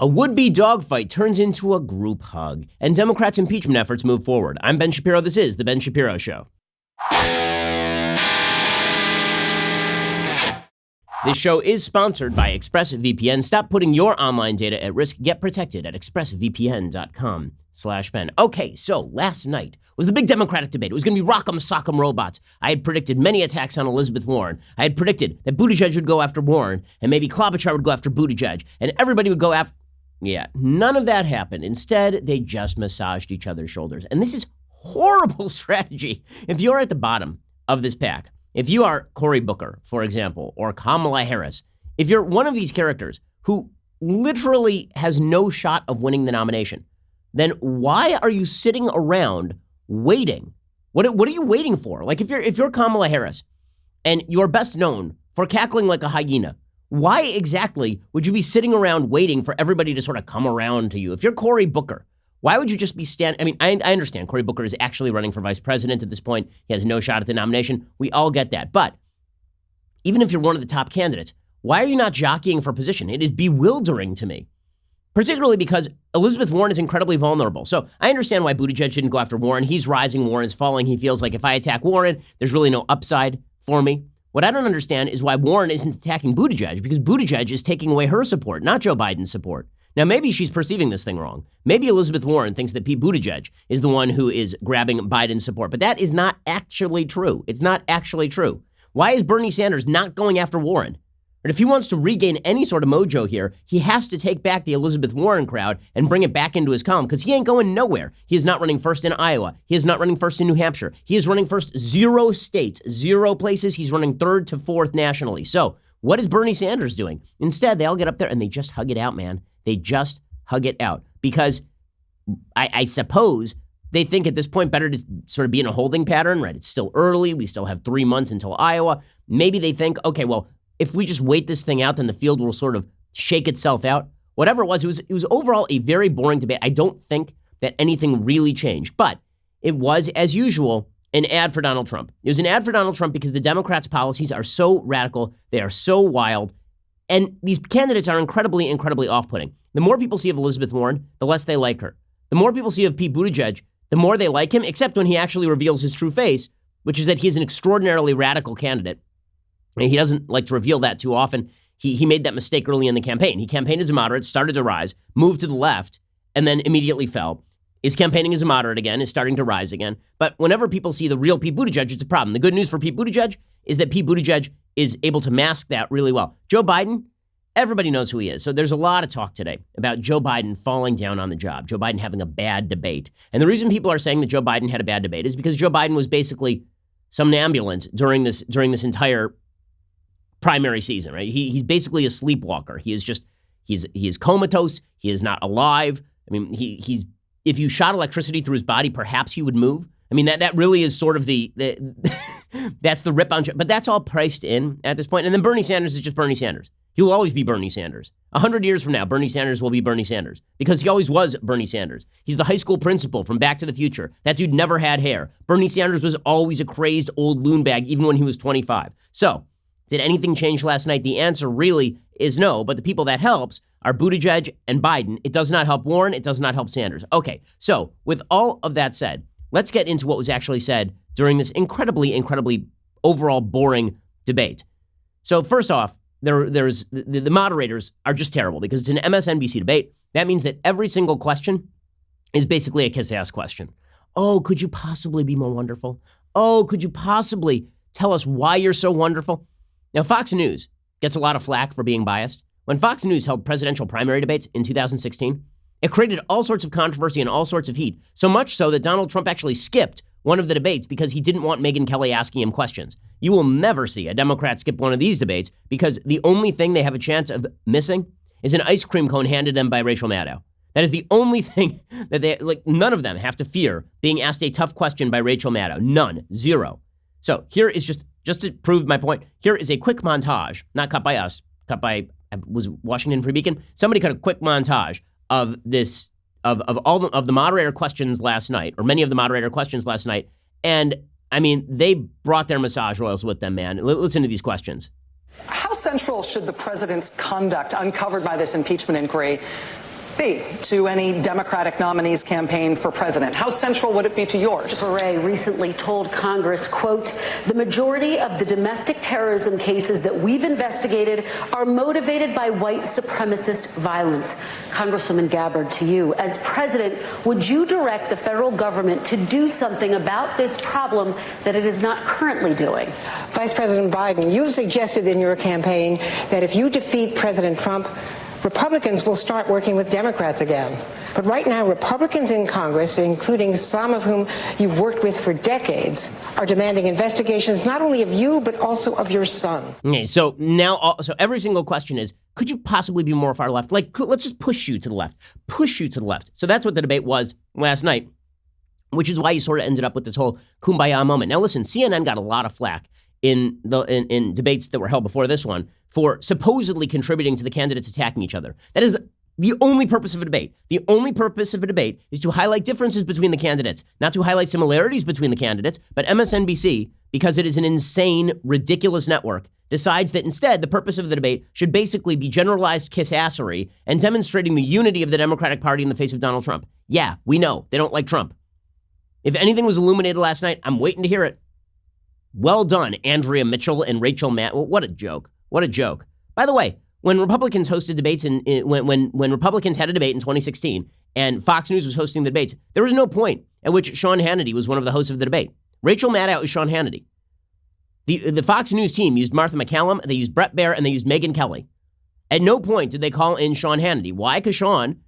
A would-be dogfight turns into a group hug, and Democrats' impeachment efforts move forward. I'm Ben Shapiro. This is The Ben Shapiro Show. This show is sponsored by ExpressVPN. Stop putting your online data at risk. Get protected at expressvpn.com/Ben. Okay, so last night was the big Democratic debate. It was going to be rock'em sock'em robots. I had predicted many attacks on Elizabeth Warren. I had predicted that Buttigieg would go after Warren, and maybe Klobuchar would go after Buttigieg, and everybody would go after... Yeah, none of that happened. Instead, they just massaged each other's shoulders. And this is horrible strategy. If you're at the bottom of this pack, if you are Cory Booker, for example, or Kamala Harris, if you're one of these characters who literally has no shot of winning the nomination, then why are you sitting around waiting? What are you waiting for? Like if you're Kamala Harris and you're best known for cackling like a hyena, why exactly would you be sitting around waiting for everybody to sort of come around to you? If you're Cory Booker, why would you just be I understand Cory Booker is actually running for vice president at this point. He has no shot at the nomination. We all get that. But even if you're one of the top candidates, why are you not jockeying for position? It is bewildering to me, particularly because Elizabeth Warren is incredibly vulnerable. So I understand why Buttigieg didn't go after Warren. He's rising, Warren's falling. He feels like if I attack Warren, there's really no upside for me. What I don't understand is why Warren isn't attacking Buttigieg, because Buttigieg is taking away her support, not Joe Biden's support. Now, maybe she's perceiving this thing wrong. Maybe Elizabeth Warren thinks that Pete Buttigieg is the one who is grabbing Biden's support, but that is not actually true. It's not actually true. Why is Bernie Sanders not going after Warren? But if he wants to regain any sort of mojo here, he has to take back the Elizabeth Warren crowd and bring it back into his column, because he ain't going nowhere. He is not running first in Iowa. He is not running first in New Hampshire. He is running first 0 states, 0 places. He's running 3rd to 4th nationally. So what is Bernie Sanders doing? Instead, they all get up there and they just hug it out, man. They just hug it out because I suppose they think at this point better to sort of be in a holding pattern, right? It's still early. We still have 3 months until Iowa. Maybe they think, okay, well, if we just wait this thing out, then the field will sort of shake itself out. Whatever it was overall a very boring debate. I don't think that anything really changed, but it was, as usual, an ad for Donald Trump. It was an ad for Donald Trump because the Democrats' policies are so radical. They are so wild. And these candidates are incredibly, incredibly off-putting. The more people see of Elizabeth Warren, the less they like her. The more people see of Pete Buttigieg, the more they like him, except when he actually reveals his true face, which is that he is an extraordinarily radical candidate. And he doesn't like to reveal that too often. He made that mistake early in the campaign. He campaigned as a moderate, started to rise, moved to the left, and then immediately fell. Is campaigning as a moderate again, is starting to rise again. But whenever people see the real Pete Buttigieg, it's a problem. The good news for Pete Buttigieg is that Pete Buttigieg is able to mask that really well. Joe Biden, everybody knows who he is. So there's a lot of talk today about Joe Biden falling down on the job, Joe Biden having a bad debate. And the reason people are saying that Joe Biden had a bad debate is because Joe Biden was basically somnambulant during this entire primary season, right? He's basically a sleepwalker. He is comatose. He is not alive. I mean, he's if you shot electricity through his body, perhaps he would move. I mean, that really is sort of the that's the rip on, but that's all priced in at this point. And then Bernie Sanders is just Bernie Sanders. He will always be Bernie Sanders. 100 years from now, Bernie Sanders will be Bernie Sanders because he always was Bernie Sanders. He's the high school principal from Back to the Future. That dude never had hair. Bernie Sanders was always a crazed old loon bag, even when he was 25. So did anything change last night? The answer really is no, but the people that helps are Buttigieg and Biden. It does not help Warren. It does not help Sanders. Okay, so with all of that said, let's get into what was actually said during this incredibly, incredibly overall boring debate. So first off, there's the moderators are just terrible because it's an MSNBC debate. That means that every single question is basically a kiss-ass question. Oh, could you possibly be more wonderful? Oh, could you possibly tell us why you're so wonderful? Now, Fox News gets a lot of flack for being biased. When Fox News held presidential primary debates in 2016, it created all sorts of controversy and all sorts of heat, so much so that Donald Trump actually skipped one of the debates because he didn't want Megyn Kelly asking him questions. You will never see a Democrat skip one of these debates because the only thing they have a chance of missing is an ice cream cone handed them by Rachel Maddow. That is the only thing that none of them have to fear being asked a tough question by Rachel Maddow. None. 0. So here is just to prove my point, here is a quick montage, not cut by us, cut by, was Washington Free Beacon? Somebody cut a quick montage of this, of all of the moderator questions last night, or many of the moderator questions last night. And I mean, they brought their massage oils with them, man. Listen to these questions. How central should the president's conduct uncovered by this impeachment inquiry be to any Democratic nominee's campaign for president? How central would it be to yours? Mr. Ray recently told Congress, quote, the majority of the domestic terrorism cases that we've investigated are motivated by white supremacist violence. Congresswoman Gabbard, to you, as president, would you direct the federal government to do something about this problem that it is not currently doing? Vice President Biden, you've suggested in your campaign that if you defeat President Trump, Republicans will start working with Democrats again. But right now, Republicans in Congress, including some of whom you've worked with for decades, are demanding investigations not only of you, but also of your son. Okay, so now, so every single question is, could you possibly be more far left? Like, let's just push you to the left. Push you to the left. So that's what the debate was last night, which is why you sort of ended up with this whole kumbaya moment. Now, listen, CNN got a lot of flack in debates that were held before this one for supposedly contributing to the candidates attacking each other. That is the only purpose of a debate. The only purpose of a debate is to highlight differences between the candidates, not to highlight similarities between the candidates. But MSNBC, because it is an insane, ridiculous network, decides that instead the purpose of the debate should basically be generalized kiss-assery and demonstrating the unity of the Democratic Party in the face of Donald Trump. Yeah, we know they don't like Trump. If anything was illuminated last night, I'm waiting to hear it. Well done, Andrea Mitchell and Rachel Maddow. What a joke. What a joke. By the way, when Republicans hosted debates when Republicans had a debate in 2016 and Fox News was hosting the debates, there was no point at which Sean Hannity was one of the hosts of the debate. Rachel Maddow was Sean Hannity. The Fox News team used Martha McCallum, they used Brett Baer, and they used Megyn Kelly. At no point did they call in Sean Hannity. Why? Because Sean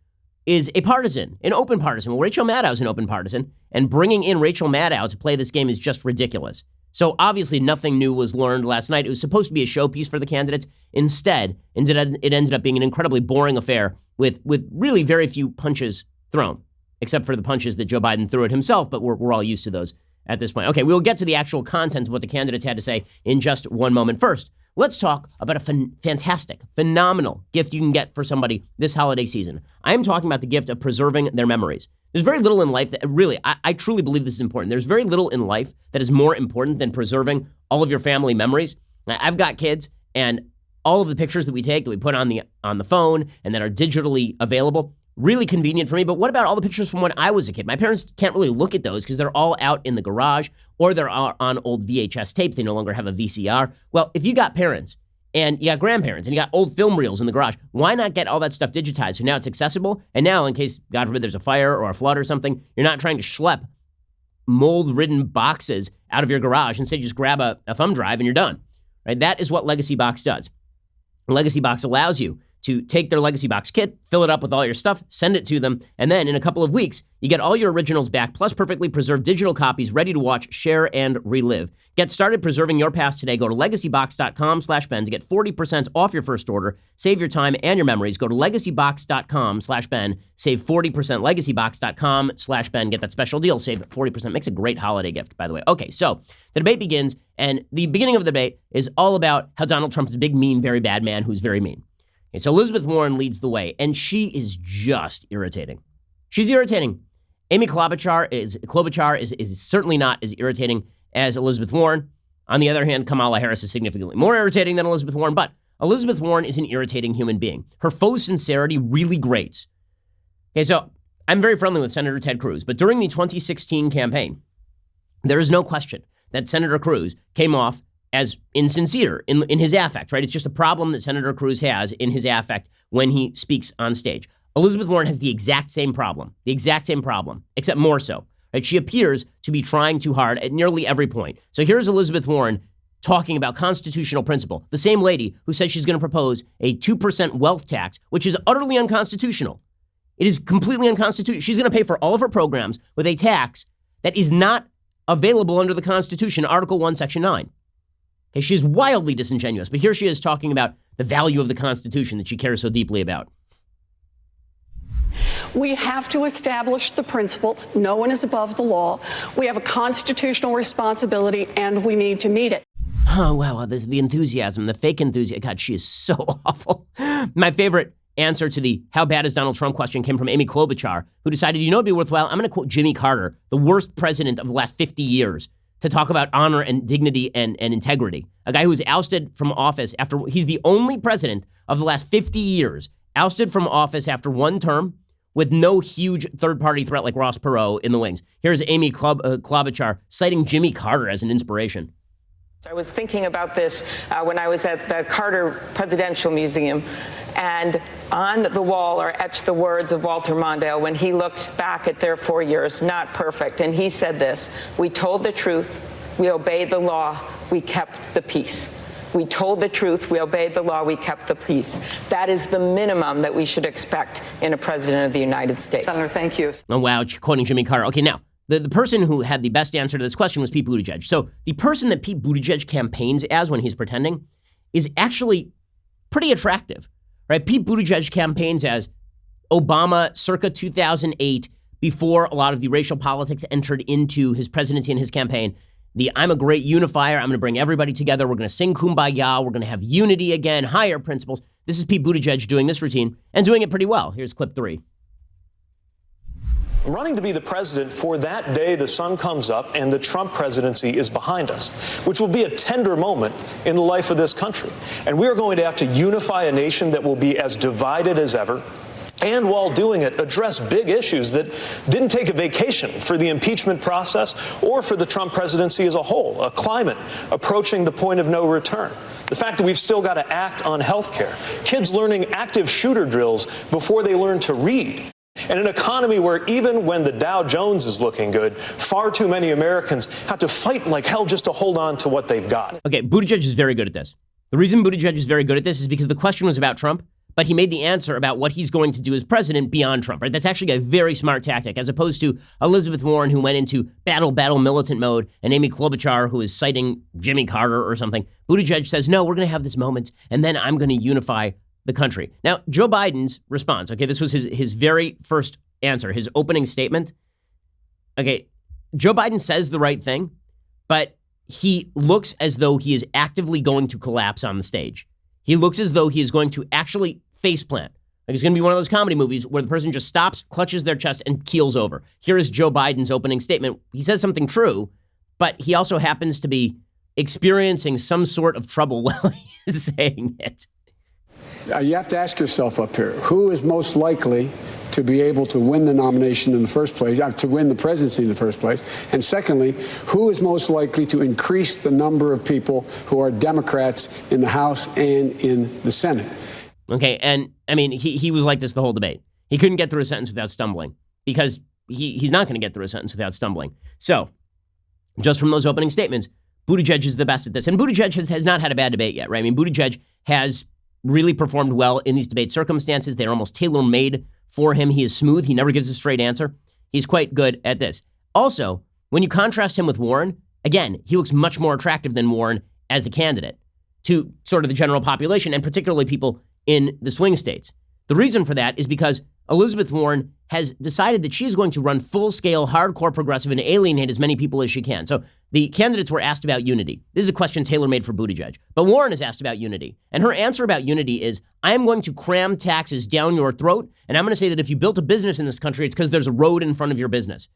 is a partisan, an open partisan. Well, Rachel Maddow is an open partisan, and bringing in Rachel Maddow to play this game is just ridiculous. So obviously nothing new was learned last night. It was supposed to be a showpiece for the candidates. Instead, it ended up being an incredibly boring affair with really very few punches thrown, except for the punches that Joe Biden threw at himself, but we're all used to those at this point. Okay, we'll get to the actual content of what the candidates had to say in just one moment. First, let's talk about a fantastic, phenomenal gift you can get for somebody this holiday season. I am talking about the gift of preserving their memories. There's very little in life that really, I truly believe this is important. There's very little in life that is more important than preserving all of your family memories. I've got kids, and all of the pictures that we take, that we put on the phone and that are digitally available, really convenient for me. But what about all the pictures from when I was a kid? My parents can't really look at those because they're all out in the garage or they're on old VHS tapes. They no longer have a VCR. Well, if you got parents and you got grandparents and you got old film reels in the garage, why not get all that stuff digitized? So now it's accessible. And now, in case, God forbid, there's a fire or a flood or something, you're not trying to schlep mold-ridden boxes out of your garage. Instead, you just grab a thumb drive and you're done. Right? That is what Legacy Box does. Legacy Box allows you to take their Legacy Box kit, fill it up with all your stuff, send it to them, and then in a couple of weeks, you get all your originals back, plus perfectly preserved digital copies ready to watch, share, and relive. Get started preserving your past today. Go to legacybox.com/Ben to get 40% off your first order. Save your time and your memories. Go to legacybox.com/Ben. Save 40%. Legacybox.com/Ben. Get that special deal. Save 40%. Makes a great holiday gift, by the way. Okay, so the debate begins, and the beginning of the debate is all about how Donald Trump is a big, mean, very bad man who's very mean. Okay, so Elizabeth Warren leads the way, and she is just irritating. She's irritating. Amy Klobuchar is certainly not as irritating as Elizabeth Warren. On the other hand, Kamala Harris is significantly more irritating than Elizabeth Warren, but Elizabeth Warren is an irritating human being. Her faux sincerity really grates. Okay, so I'm very friendly with Senator Ted Cruz, but during the 2016 campaign, there is no question that Senator Cruz came off as insincere in his affect, right? It's just a problem that Senator Cruz has in his affect when he speaks on stage. Elizabeth Warren has the exact same problem, except more so. Right? She appears to be trying too hard at nearly every point. So here's Elizabeth Warren talking about constitutional principle, the same lady who says she's going to propose a 2% wealth tax, which is utterly unconstitutional. It is completely unconstitutional. She's going to pay for all of her programs with a tax that is not available under the Constitution, Article 1, Section 9. Okay, she's wildly disingenuous, but here she is talking about the value of the Constitution that she cares so deeply about. We have to establish the principle, no one is above the law. We have a constitutional responsibility, and we need to meet it. Oh, wow, the enthusiasm, the fake enthusiasm. God, she is so awful. My favorite answer to the how bad is Donald Trump question came from Amy Klobuchar, who decided, it'd be worthwhile. I'm going to quote Jimmy Carter, the worst president of the last 50 years, to talk about honor and dignity and integrity. A guy who was ousted from office after he's the only president of the last 50 years ousted from office after one term with no huge third-party threat like Ross Perot in the wings. Here's Amy Klobuchar citing Jimmy Carter as an inspiration. I was thinking about this when I was at the Carter Presidential Museum, and on the wall are etched the words of Walter Mondale when he looked back at their 4 years, not perfect, and he said this: "We told the truth, we obeyed the law, we kept the peace." We told the truth, we obeyed the law, we kept the peace. That is the minimum that we should expect in a president of the United States. Senator, thank you. Oh, wow, quoting Jimmy Carter. Okay, now, the person who had the best answer to this question was Pete Buttigieg. So the person that Pete Buttigieg campaigns as when he's pretending is actually pretty attractive, right? Pete Buttigieg campaigns as Obama circa 2008, before a lot of the racial politics entered into his presidency and his campaign. I'm a great unifier. I'm going to bring everybody together. We're going to sing Kumbaya. We're going to have unity again, higher principles. This is Pete Buttigieg doing this routine and doing it pretty well. Here's clip 3. I'm running to be the president for that day the sun comes up and the Trump presidency is behind us, which will be a tender moment in the life of this country. And we are going to have to unify a nation that will be as divided as ever. And while doing it, address big issues that didn't take a vacation for the impeachment process or for the Trump presidency as a whole. A climate approaching the point of no return. The fact that we've still got to act on health care. Kids learning active shooter drills before they learn to read. And an economy where even when the Dow Jones is looking good, far too many Americans have to fight like hell just to hold on to what they've got. Okay, Buttigieg is very good at this. The reason Buttigieg is very good at this is because the question was about Trump, but he made the answer about what he's going to do as president beyond Trump, right? That's actually a very smart tactic, as opposed to Elizabeth Warren, who went into battle militant mode, and Amy Klobuchar, who is citing Jimmy Carter or something. Buttigieg says, no, we're going to have this moment, and then I'm going to unify the country. Now, Joe Biden's response, okay, this was his very first answer, his opening statement. Okay, Joe Biden says the right thing, but he looks as though he is actively going to collapse on the stage. He looks as though he is going to actually faceplant. Like it's going to be one of those comedy movies where the person just stops, clutches their chest, and keels over. Here is Joe Biden's opening statement. He says something true, but he also happens to be experiencing some sort of trouble while he is saying it. You have to ask yourself up here, who is most likely to be able to win the nomination in the first place, to win the presidency in the first place? And secondly, who is most likely to increase the number of people who are Democrats in the House and in the Senate? Okay, and I mean, he was like this the whole debate. He couldn't get through a sentence without stumbling because he's not going to get through a sentence without stumbling. So, just from those opening statements, Buttigieg is the best at this. And Buttigieg has not had a bad debate yet, right? I mean, Buttigieg has really performed well in these debate circumstances. They're almost tailor-made for him. He is smooth. He never gives a straight answer. He's quite good at this. Also, when you contrast him with Warren, again, he looks much more attractive than Warren as a candidate to sort of the general population and particularly people in the swing states. The reason for that is because Elizabeth Warren has decided that she is going to run full-scale, hardcore progressive and alienate as many people as she can. So the candidates were asked about unity. This is a question tailor-made for Buttigieg. But Warren is asked about unity. And her answer about unity is, I am going to cram taxes down your throat, and I'm going to say that if you built a business in this country, it's because there's a road in front of your business.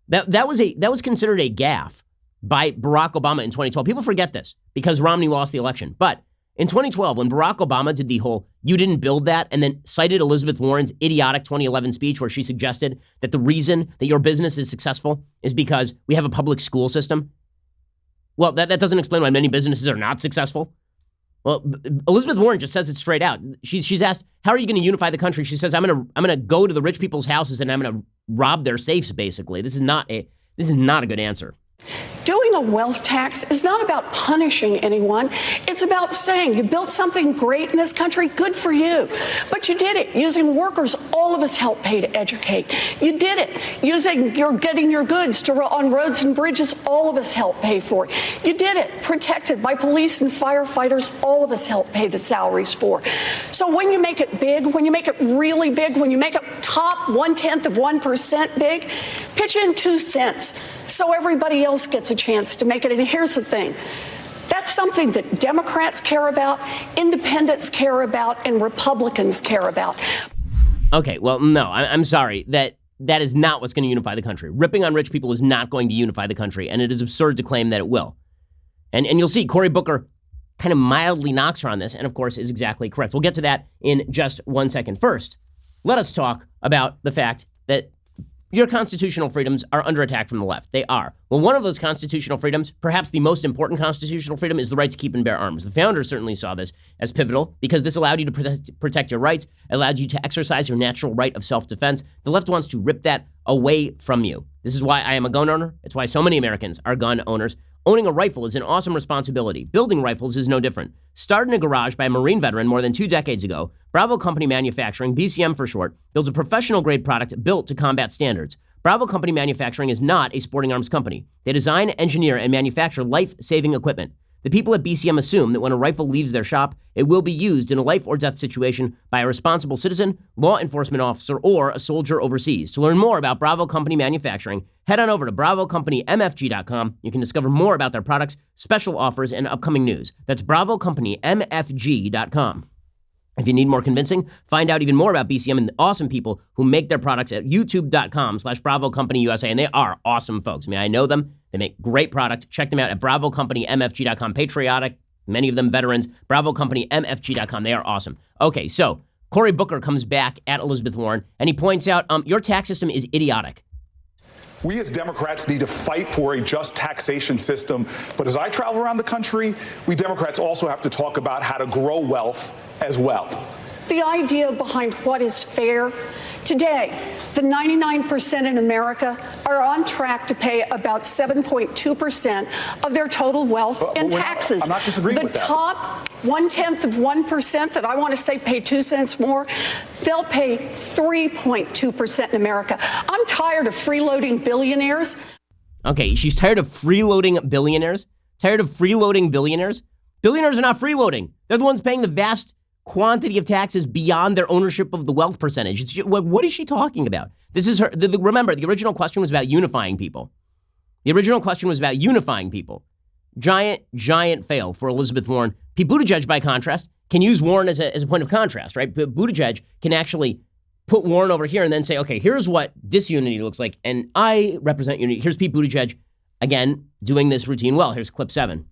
That was considered a gaffe by Barack Obama in 2012. People forget this because Romney lost the election. But in 2012, when Barack Obama did the whole, you didn't build that, and then cited Elizabeth Warren's idiotic 2011 speech where she suggested that the reason that your business is successful is because we have a public school system. Well, that doesn't explain why many businesses are not successful. Well, Elizabeth Warren just says it straight out. She's asked, how are you going to unify the country? She says, I'm going to go to the rich people's houses and I'm going to rob their safes, basically. This is not a good answer. Doing a wealth tax is not about punishing anyone. It's about saying you built something great in this country, good for you. But you did it using workers all of us help pay to educate. You did it using getting your goods on roads and bridges all of us help pay for it. You did it protected by police and firefighters all of us help pay the salaries for. So when you make it big, when you make it really big, when you make it top 0.1% big, pitch in 2 cents so everybody else gets a chance to make it. And here's the thing. That's something that Democrats care about, independents care about, and Republicans care about. Okay, well, no, I'm sorry. That is not what's going to unify the country. Ripping on rich people is not going to unify the country, and it is absurd to claim that it will. And you'll see Cory Booker kind of mildly knocks her on this and, of course, is exactly correct. We'll get to that in just 1 second. First, let us talk about the fact that your constitutional freedoms are under attack from the left. They are. Well, one of those constitutional freedoms, perhaps the most important constitutional freedom, is the right to keep and bear arms. The founders certainly saw this as pivotal because this allowed you to protect your rights, allowed you to exercise your natural right of self-defense. The left wants to rip that away from you. This is why I am a gun owner. It's why so many Americans are gun owners. Owning a rifle is an awesome responsibility. Building rifles is no different. Started in a garage by a Marine veteran more than 2 decades ago, Bravo Company Manufacturing, BCM for short, builds a professional-grade product built to combat standards. Bravo Company Manufacturing is not a sporting arms company. They design, engineer, and manufacture life-saving equipment. The people at BCM assume that when a rifle leaves their shop, it will be used in a life or death situation by a responsible citizen, law enforcement officer, or a soldier overseas. To learn more about Bravo Company Manufacturing, head on over to BravoCompanyMFG.com. You can discover more about their products, special offers, and upcoming news. That's BravoCompanyMFG.com. If you need more convincing, find out even more about BCM and the awesome people who make their products at youtube.com/BravoCompanyUSA. And they are awesome folks. I mean, I know them. They make great products. Check them out at BravoCompanyMFG.com. Patriotic, many of them veterans. BravoCompanyMFG.com. They are awesome. Okay, so Cory Booker comes back at Elizabeth Warren, and he points out your tax system is idiotic. We as Democrats need to fight for a just taxation system. But as I travel around the country, we Democrats also have to talk about how to grow wealth as well. The idea behind what is fair. Today, the 99% in America are on track to pay about 7.2% of their total wealth in taxes. I'm not disagreeing with that. The top 0.1% that I want to say pay 2 cents more, they'll pay 3.2% in America. I'm tired of freeloading billionaires. Okay, she's tired of freeloading billionaires? Tired of freeloading billionaires? Billionaires are not freeloading. They're the ones paying the vast quantity of taxes beyond their ownership of the wealth percentage. It's just, what is she talking about? This is her. Remember, the original question was about unifying people. Giant fail for Elizabeth Warren. Pete Buttigieg, by contrast, can use Warren as a point of contrast, right? But Buttigieg can actually put Warren over here and then say, okay, here's what disunity looks like, and I represent unity. Here's Pete Buttigieg, again, doing this routine well. Here's clip 7.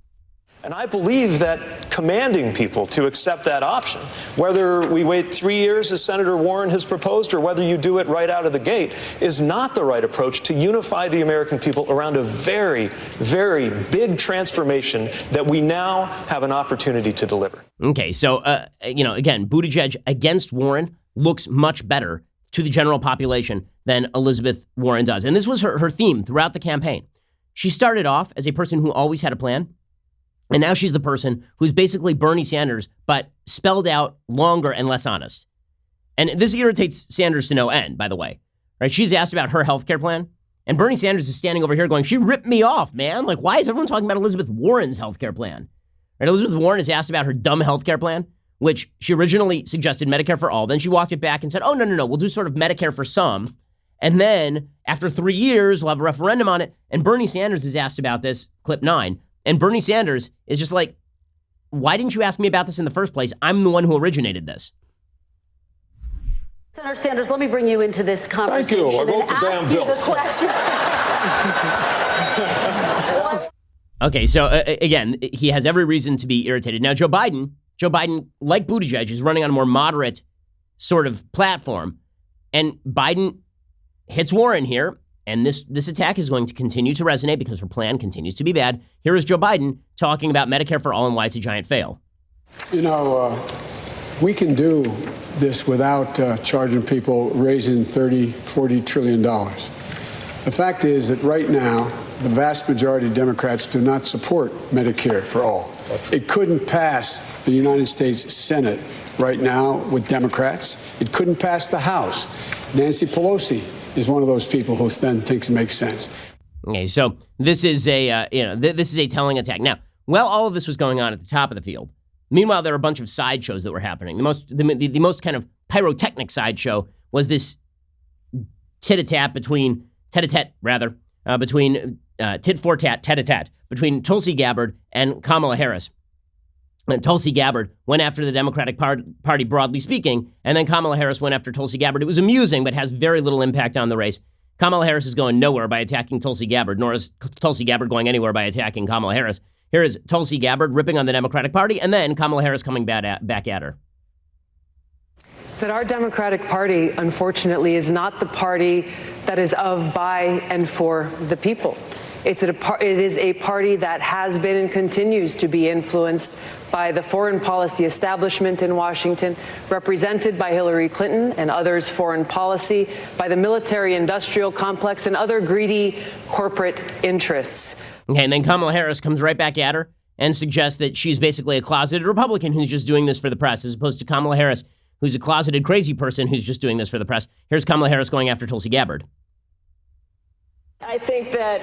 And I believe that commanding people to accept that option, whether we wait 3 years as Senator Warren has proposed or whether you do it right out of the gate, is not the right approach to unify the American people around a very, very big transformation that we now have an opportunity to deliver. Okay, so, again, Buttigieg against Warren looks much better to the general population than Elizabeth Warren does. And this was her theme throughout the campaign. She started off as a person who always had a plan. And now she's the person who's basically Bernie Sanders, but spelled out longer and less honest. And this irritates Sanders to no end, by the way. Right? She's asked about her healthcare plan, and Bernie Sanders is standing over here going, she ripped me off, man. Like, why is everyone talking about Elizabeth Warren's healthcare plan? Right? Elizabeth Warren is asked about her dumb healthcare plan, which she originally suggested Medicare for all. Then she walked it back and said, oh, no, we'll do sort of Medicare for some. And then after 3 years, we'll have a referendum on it. And Bernie Sanders is asked about this, clip 9. And Bernie Sanders is just like, why didn't you ask me about this in the first place? I'm the one who originated this. Senator Sanders, let me bring you into this conversation I wrote and the damn ask you bill. the question. Okay, so again, he has every reason to be irritated. Now, Joe Biden, like Buttigieg, is running on a more moderate sort of platform. And Biden hits Warren here. And this attack is going to continue to resonate because her plan continues to be bad. Here is Joe Biden talking about Medicare for all and why it's a giant fail. We can do this without charging people raising $30-40 trillion. The fact is that right now, the vast majority of Democrats do not support Medicare for all. It couldn't pass the United States Senate right now with Democrats. It couldn't pass the House. Nancy Pelosi is one of those people who then thinks it makes sense. Okay, so this is a this is a telling attack. Now, while all of this was going on at the top of the field, meanwhile there were a bunch of sideshows that were happening. The most kind of pyrotechnic sideshow was this tit-a-tat between tit-for-tat between Tulsi Gabbard and Kamala Harris. And Tulsi Gabbard went after the Democratic Party, broadly speaking, and then Kamala Harris went after Tulsi Gabbard. It was amusing, but has very little impact on the race. Kamala Harris is going nowhere by attacking Tulsi Gabbard, nor is Tulsi Gabbard going anywhere by attacking Kamala Harris. Here is Tulsi Gabbard ripping on the Democratic Party, and then Kamala Harris coming back at her. That our Democratic Party, unfortunately, is not the party that is of, by, and for the people. It is a party that has been and continues to be influenced by the foreign policy establishment in Washington, represented by Hillary Clinton and others' foreign policy, by the military-industrial complex and other greedy corporate interests. Okay, and then Kamala Harris comes right back at her and suggests that she's basically a closeted Republican who's just doing this for the press, as opposed to Kamala Harris, who's a closeted crazy person who's just doing this for the press. Here's Kamala Harris going after Tulsi Gabbard. I think that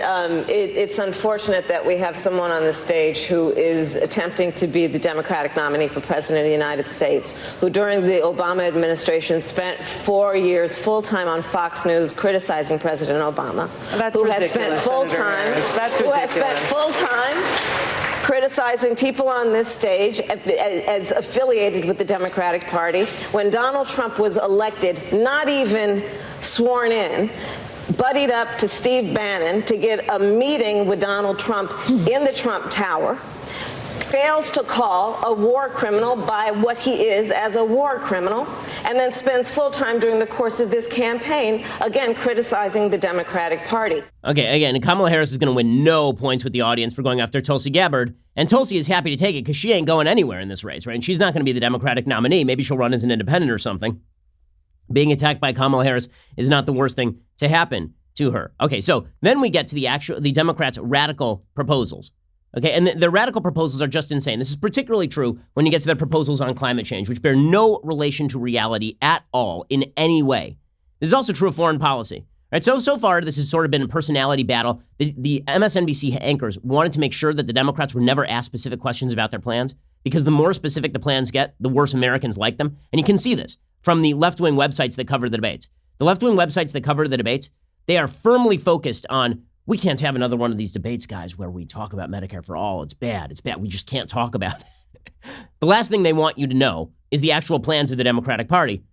it's unfortunate that we have someone on the stage who is attempting to be the Democratic nominee for President of the United States, who during the Obama administration spent 4 years full-time on Fox News criticizing President Obama. That's who ridiculous, has spent full-time, That's who ridiculous. has spent full-time criticizing people on this stage as affiliated with the Democratic Party. When Donald Trump was elected, not even sworn in, buddied up to Steve Bannon to get a meeting with Donald Trump in the Trump Tower, fails to call a war criminal by what he is as a war criminal, and then spends full time during the course of this campaign, again, criticizing the Democratic Party. Okay, again, Kamala Harris is going to win no points with the audience for going after Tulsi Gabbard, and Tulsi is happy to take it because she ain't going anywhere in this race, right? And she's not going to be the Democratic nominee. Maybe she'll run as an independent or something. Being attacked by Kamala Harris is not the worst thing to happen to her. Okay, so then we get to the Democrats' radical proposals. Okay, and the radical proposals are just insane. This is particularly true when you get to their proposals on climate change, which bear no relation to reality at all in any way. This is also true of foreign policy. Right, so far, this has sort of been a personality battle. The MSNBC anchors wanted to make sure that the Democrats were never asked specific questions about their plans, because the more specific the plans get, the worse Americans like them. And you can see this from the left-wing websites that cover the debates. The left-wing websites that cover the debates, they are firmly focused on, we can't have another one of these debates, guys, where we talk about Medicare for all. It's bad. We just can't talk about it. The last thing they want you to know is the actual plans of the Democratic Party.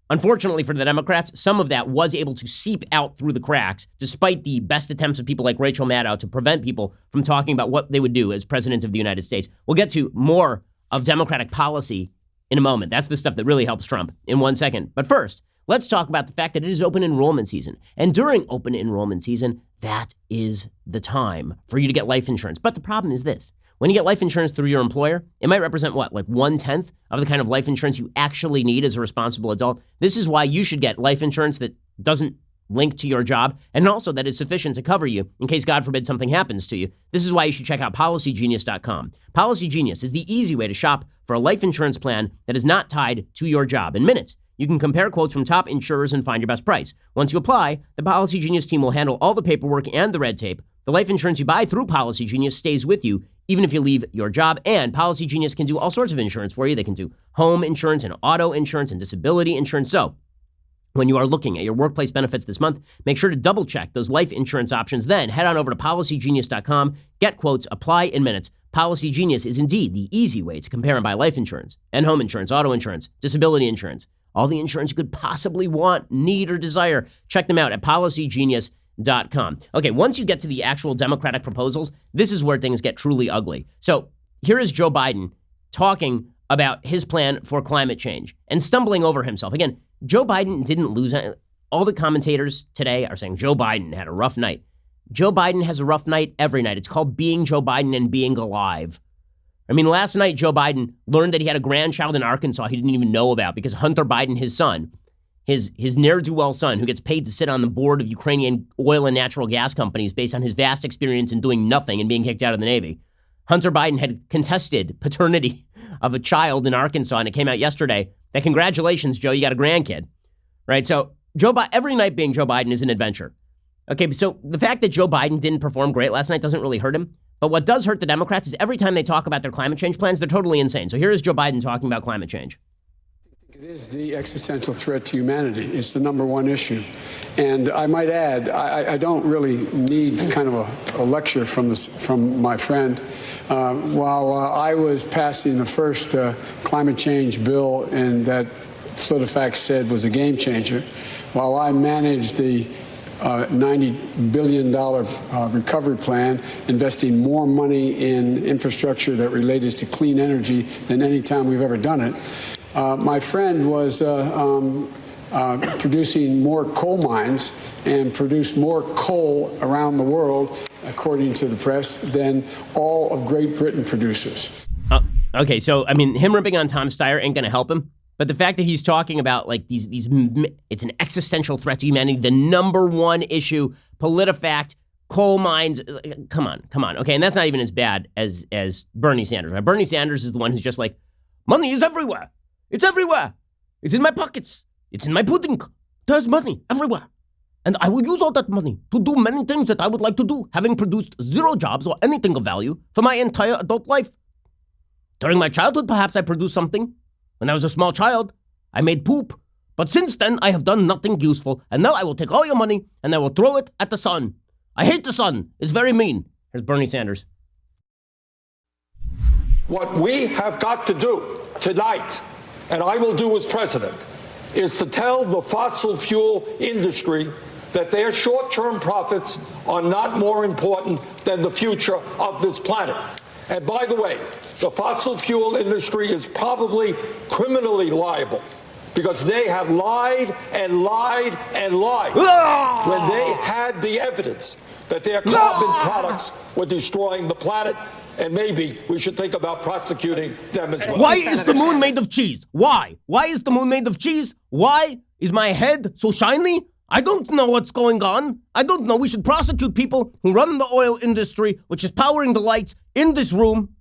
Unfortunately for the Democrats, some of that was able to seep out through the cracks, despite the best attempts of people like Rachel Maddow to prevent people from talking about what they would do as president of the United States. We'll get to more of Democratic policy in a moment. That's the stuff that really helps Trump in 1 second. But first, let's talk about the fact that it is open enrollment season. And during open enrollment season, that is the time for you to get life insurance. But the problem is this. When you get life insurance through your employer, it might represent what, like 1/10 of the kind of life insurance you actually need as a responsible adult. This is why you should get life insurance that doesn't link to your job, and also that is sufficient to cover you in case, God forbid, something happens to you. This is why you should check out PolicyGenius.com. PolicyGenius is the easy way to shop for a life insurance plan that is not tied to your job. In minutes, you can compare quotes from top insurers and find your best price. Once you apply, the PolicyGenius team will handle all the paperwork and the red tape. The life insurance you buy through PolicyGenius stays with you even if you leave your job, and PolicyGenius can do all sorts of insurance for you. They can do home insurance and auto insurance and disability insurance. So when you are looking at your workplace benefits this month, make sure to double check those life insurance options. Then head on over to PolicyGenius.com, get quotes, apply in minutes. PolicyGenius is indeed the easy way to compare and buy life insurance and home insurance, auto insurance, disability insurance, all the insurance you could possibly want, need, or desire. Check them out at PolicyGenius.com. Okay, once you get to the actual Democratic proposals, this is where things get truly ugly. So here is Joe Biden talking about his plan for climate change and stumbling over himself. Again, Joe Biden didn't lose. All the commentators today are saying Joe Biden had a rough night. Joe Biden has a rough night every night. It's called being Joe Biden and being alive. I mean, last night, Joe Biden learned that he had a grandchild in Arkansas he didn't even know about because Hunter Biden, his son, his ne'er-do-well son, who gets paid to sit on the board of Ukrainian oil and natural gas companies based on his vast experience in doing nothing and being kicked out of the Navy. Hunter Biden had contested paternity of a child in Arkansas, and it came out yesterday that congratulations, Joe, you got a grandkid, right? So every night being Joe Biden is an adventure. Okay, so the fact that Joe Biden didn't perform great last night doesn't really hurt him. But what does hurt the Democrats is every time they talk about their climate change plans, they're totally insane. So here is Joe Biden talking about climate change. It is the existential threat to humanity. It's the number one issue. And I might add, I don't really need kind of a lecture from my friend. While I was passing the first climate change bill, and that PolitiFact said was a game changer, while I managed the $90 billion recovery plan, investing more money in infrastructure that related to clean energy than any time we've ever done it. My friend was producing more coal mines and produced more coal around the world, according to the press, than all of Great Britain produces. Okay, so, I mean, him ripping on Tom Steyer ain't going to help him. But the fact that he's talking about, like, these, it's an existential threat to humanity, the number one issue, PolitiFact, coal mines, come on. Okay, and that's not even as bad as Bernie Sanders. Right? Bernie Sanders is the one who's just like, money is everywhere. It's everywhere. It's in my pockets. It's in my pudding. There's money everywhere. And I will use all that money to do many things that I would like to do, having produced 0 jobs or anything of value for my entire adult life. During my childhood, perhaps I produced something. When I was a small child, I made poop. But since then, I have done nothing useful. And now I will take all your money and I will throw it at the sun. I hate the sun. It's very mean. Here's Bernie Sanders. What we have got to do tonight, and I will do as president, is to tell the fossil fuel industry that their short-term profits are not more important than the future of this planet. And by the way, the fossil fuel industry is probably criminally liable because they have lied and lied and lied when they had the evidence that their carbon products were destroying the planet. And maybe we should think about prosecuting them as well. Why is the moon made of cheese? Why? Why is the moon made of cheese? Why is my head so shiny? I don't know what's going on. I don't know. We should prosecute people who run the oil industry, which is powering the lights in this room.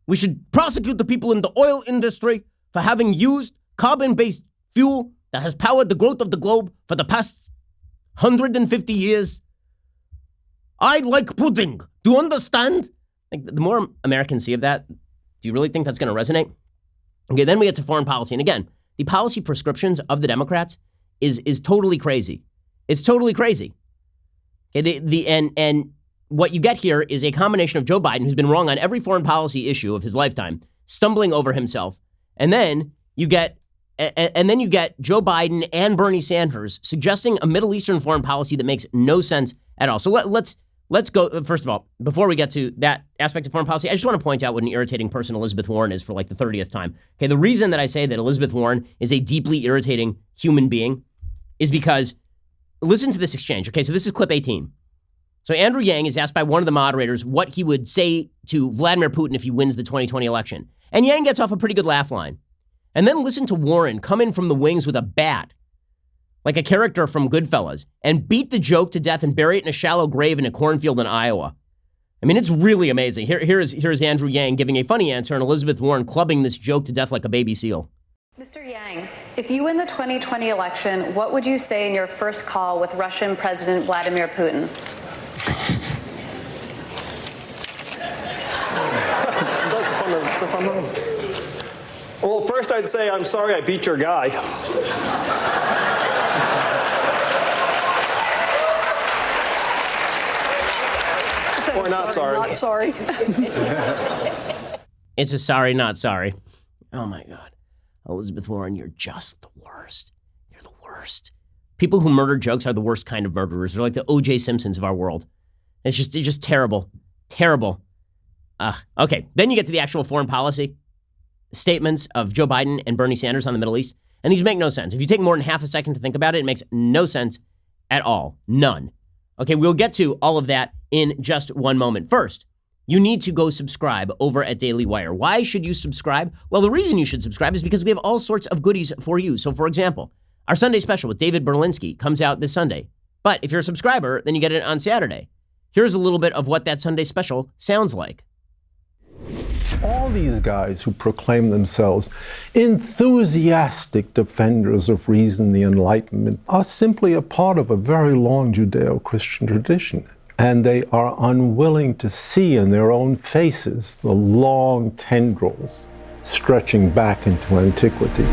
We should prosecute the people in the oil industry for having used carbon-based fuel that has powered the growth of the globe for the past 150 years. I like pudding. Do you understand? Like, the more Americans see of that, do you really think that's going to resonate? Okay, then we get to foreign policy. And again, the policy prescriptions of the Democrats is totally crazy. It's totally crazy. Okay, and what you get here is a combination of Joe Biden, who's been wrong on every foreign policy issue of his lifetime, stumbling over himself, and then you get Joe Biden and Bernie Sanders suggesting a Middle Eastern foreign policy that makes no sense at all. So let's go. First of all, before we get to that aspect of foreign policy, I just want to point out what an irritating person Elizabeth Warren is for like the 30th time. Okay, the reason that I say that Elizabeth Warren is a deeply irritating human being is because, listen to this exchange. Okay, so this is clip 18. So Andrew Yang is asked by one of the moderators what he would say to Vladimir Putin if he wins the 2020 election. And Yang gets off a pretty good laugh line. And then listen to Warren come in from the wings with a bat, like a character from Goodfellas, and beat the joke to death and bury it in a shallow grave in a cornfield in Iowa. I mean, it's really amazing. Here's Andrew Yang giving a funny answer and Elizabeth Warren clubbing this joke to death like a baby seal. Mr. Yang, if you win the 2020 election, what would you say in your first call with Russian President Vladimir Putin? It's a fun moment. Well, first I'd say I'm sorry I beat your guy. Or not sorry. Not sorry. It's a sorry, not sorry. Oh my God. Elizabeth Warren, you're just the worst. You're the worst. People who murder jokes are the worst kind of murderers. They're like the O.J. Simpsons of our world. It's just terrible. Terrible. Okay, then you get to the actual foreign policy statements of Joe Biden and Bernie Sanders on the Middle East, and these make no sense. If you take more than half a second to think about it, it makes no sense at all. None. Okay, we'll get to all of that in just one moment. First, you need to go subscribe over at Daily Wire. Why should you subscribe? Well, the reason you should subscribe is because we have all sorts of goodies for you. So, for example, our Sunday special with David Berlinski comes out this Sunday. But if you're a subscriber, then you get it on Saturday. Here's a little bit of what that Sunday special sounds like. All these guys who proclaim themselves enthusiastic defenders of reason, the Enlightenment, are simply a part of a very long Judeo-Christian tradition. And they are unwilling to see in their own faces the long tendrils stretching back into antiquity.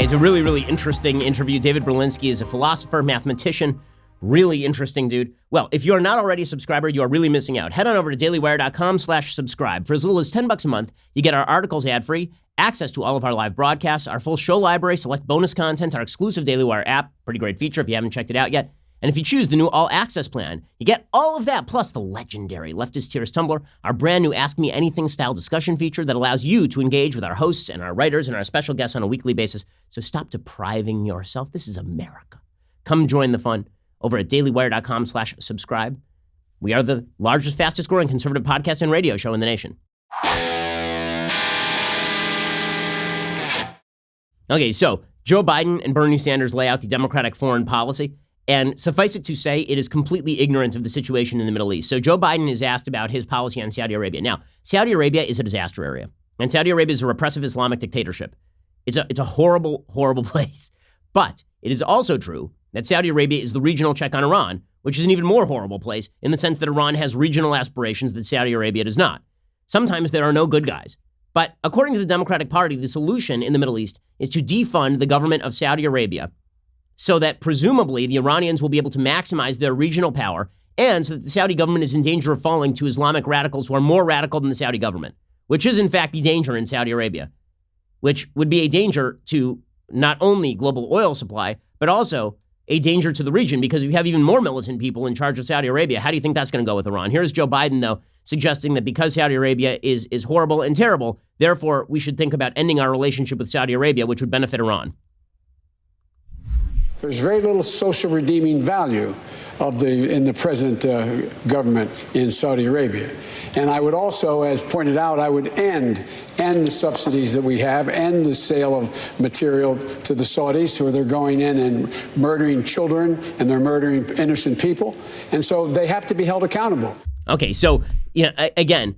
It's a really, really interesting interview. David Berlinski is a philosopher, mathematician, really interesting dude. Well, if you're not already a subscriber, you are really missing out. Head on over to dailywire.com/subscribe. For as little as $10 a month, you get our articles ad-free, access to all of our live broadcasts, our full show library, select bonus content, our exclusive Daily Wire app, pretty great feature if you haven't checked it out yet. And if you choose the new All Access plan, you get all of that, plus the legendary Leftist Tears Tumblr, our brand new Ask Me Anything style discussion feature that allows you to engage with our hosts and our writers and our special guests on a weekly basis. So stop depriving yourself. This is America. Come join the fun over at dailywire.com/subscribe. We are the largest, fastest growing conservative podcast and radio show in the nation. Okay, so Joe Biden and Bernie Sanders lay out the Democratic foreign policy, and suffice it to say, it is completely ignorant of the situation in the Middle East. So Joe Biden is asked about his policy on Saudi Arabia. Now, Saudi Arabia is a disaster area, and Saudi Arabia is a repressive Islamic dictatorship. It's a horrible, horrible place. But it is also true that Saudi Arabia is the regional check on Iran, which is an even more horrible place in the sense that Iran has regional aspirations that Saudi Arabia does not. Sometimes there are no good guys. But according to the Democratic Party, the solution in the Middle East is to defund the government of Saudi Arabia so that presumably the Iranians will be able to maximize their regional power and so that the Saudi government is in danger of falling to Islamic radicals who are more radical than the Saudi government, which is in fact the danger in Saudi Arabia, which would be a danger to not only global oil supply, but also a danger to the region because if you have even more militant people in charge of Saudi Arabia, how do you think that's going to go with Iran? Here's Joe Biden, though, suggesting that because Saudi Arabia is horrible and terrible, therefore we should think about ending our relationship with Saudi Arabia, which would benefit Iran. There's very little social redeeming value in the present government in Saudi Arabia. And I would also, as pointed out, I would end the subsidies that we have, end the sale of material to the Saudis who they're going in and murdering children and they're murdering innocent people. And so they have to be held accountable. Okay, so, again,